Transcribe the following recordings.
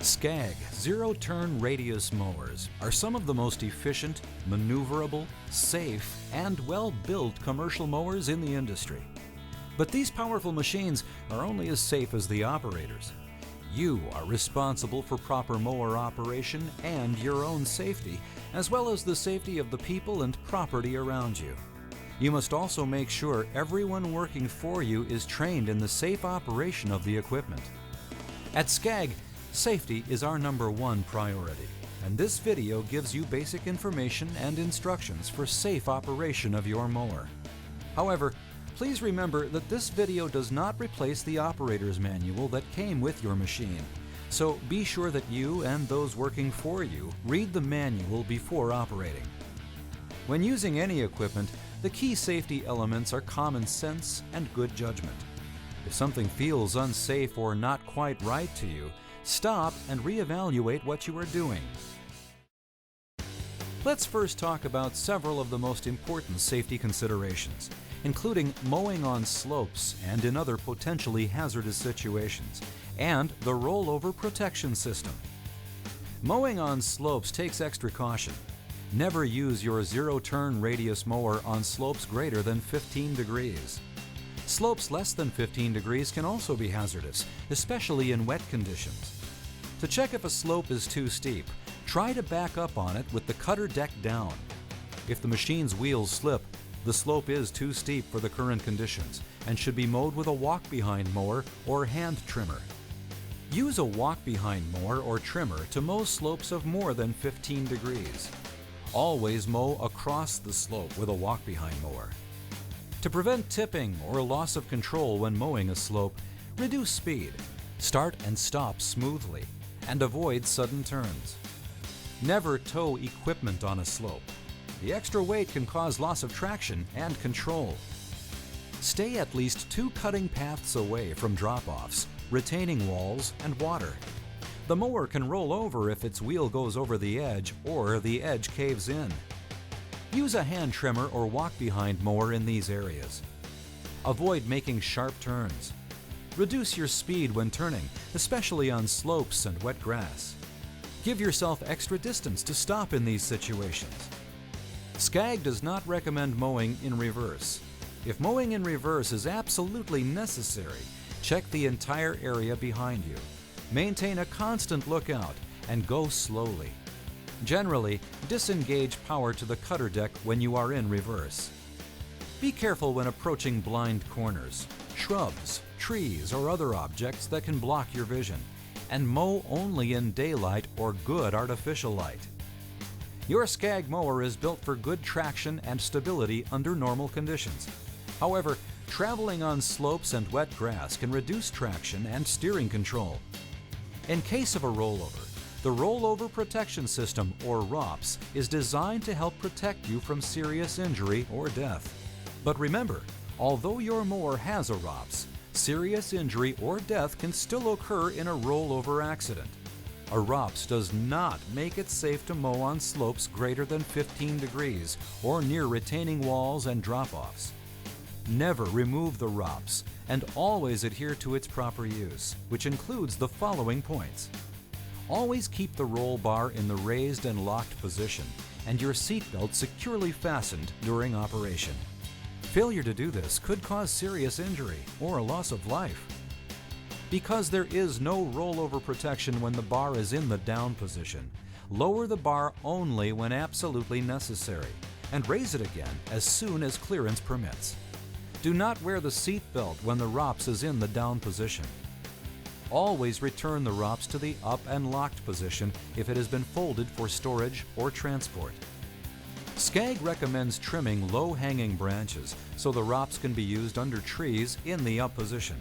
Scag zero-turn radius mowers are some of the most efficient, maneuverable, safe, and well-built commercial mowers in the industry. But these powerful machines are only as safe as the operators. You are responsible for proper mower operation and your own safety, as well as the safety of the people and property around you. You must also make sure everyone working for you is trained in the safe operation of the equipment. At Scag, safety is our #1 priority, and this video gives you basic information and instructions for safe operation of your mower. However, please remember that this video does not replace the operator's manual that came with your machine, so be sure that you and those working for you read the manual before operating. When using any equipment, the key safety elements are common sense and good judgment. If something feels unsafe or not quite right to you, stop and reevaluate what you are doing. Let's first talk about several of the most important safety considerations, including mowing on slopes and in other potentially hazardous situations, and the rollover protection system. Mowing on slopes takes extra caution. Never use your zero-turn radius mower on slopes greater than 15 degrees. Slopes less than 15 degrees can also be hazardous, especially in wet conditions. To check if a slope is too steep, try to back up on it with the cutter deck down. If the machine's wheels slip, the slope is too steep for the current conditions and should be mowed with a walk-behind mower or hand trimmer. Use a walk-behind mower or trimmer to mow slopes of more than 15 degrees. Always mow across the slope with a walk-behind mower. To prevent tipping or loss of control when mowing a slope, reduce speed, start and stop smoothly, and avoid sudden turns. Never tow equipment on a slope. The extra weight can cause loss of traction and control. Stay at least 2 cutting paths away from drop-offs, retaining walls, and water. The mower can roll over if its wheel goes over the edge or the edge caves in. Use a hand trimmer or walk-behind mower in these areas. Avoid making sharp turns. Reduce your speed when turning, especially on slopes and wet grass. Give yourself extra distance to stop in these situations. Scag does not recommend mowing in reverse. If mowing in reverse is absolutely necessary, check the entire area behind you. Maintain a constant lookout and go slowly. Generally, disengage power to the cutter deck when you are in reverse. Be careful when approaching blind corners, shrubs, trees, or other objects that can block your vision, and mow only in daylight or good artificial light. Your Scag mower is built for good traction and stability under normal conditions. However, traveling on slopes and wet grass can reduce traction and steering control. In case of a rollover, the Rollover Protection System, or ROPS, is designed to help protect you from serious injury or death. But remember, although your mower has a ROPS, serious injury or death can still occur in a rollover accident. A ROPS does not make it safe to mow on slopes greater than 15 degrees or near retaining walls and drop-offs. Never remove the ROPS and always adhere to its proper use, which includes the following points. Always keep the roll bar in the raised and locked position and your seatbelt securely fastened during operation. Failure to do this could cause serious injury or a loss of life. Because there is no rollover protection when the bar is in the down position, lower the bar only when absolutely necessary and raise it again as soon as clearance permits. Do not wear the seat belt when the ROPS is in the down position. Always return the ROPS to the up and locked position if it has been folded for storage or transport. Scag recommends trimming low-hanging branches so the ROPS can be used under trees in the up position.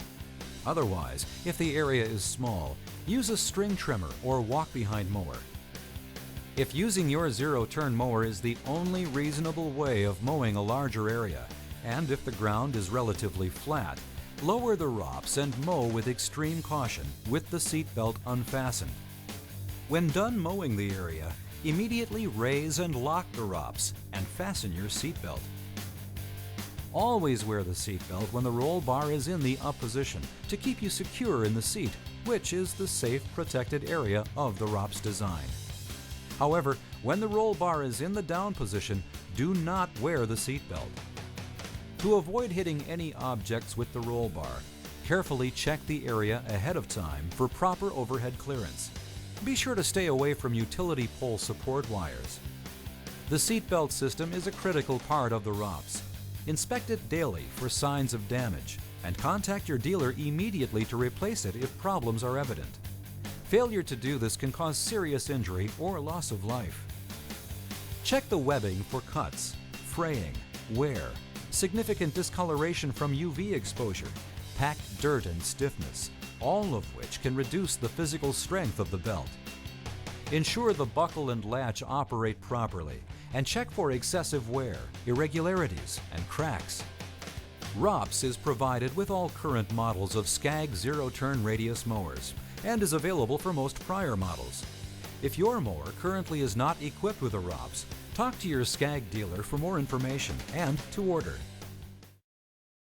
Otherwise, if the area is small, use a string trimmer or walk-behind mower. If using your zero-turn mower is the only reasonable way of mowing a larger area, and if the ground is relatively flat, lower the ROPS and mow with extreme caution with the seatbelt unfastened. When done mowing the area, immediately raise and lock the ROPS and fasten your seatbelt. Always wear the seatbelt when the roll bar is in the up position to keep you secure in the seat which is the safe, protected area of the ROPS design. However, when the roll bar is in the down position, do not wear the seatbelt. To avoid hitting any objects with the roll bar, carefully check the area ahead of time for proper overhead clearance. Be sure to stay away from utility pole support wires. The seatbelt system is a critical part of the ROPS. Inspect it daily for signs of damage and contact your dealer immediately to replace it if problems are evident. Failure to do this can cause serious injury or loss of life. Check the webbing for cuts, fraying, wear, significant discoloration from UV exposure, packed dirt and stiffness, all of which can reduce the physical strength of the belt. Ensure the buckle and latch operate properly and check for excessive wear, irregularities, and cracks. ROPS is provided with all current models of Scag zero-turn radius mowers and is available for most prior models. If your mower currently is not equipped with a ROPS, talk to your Scag dealer for more information and to order.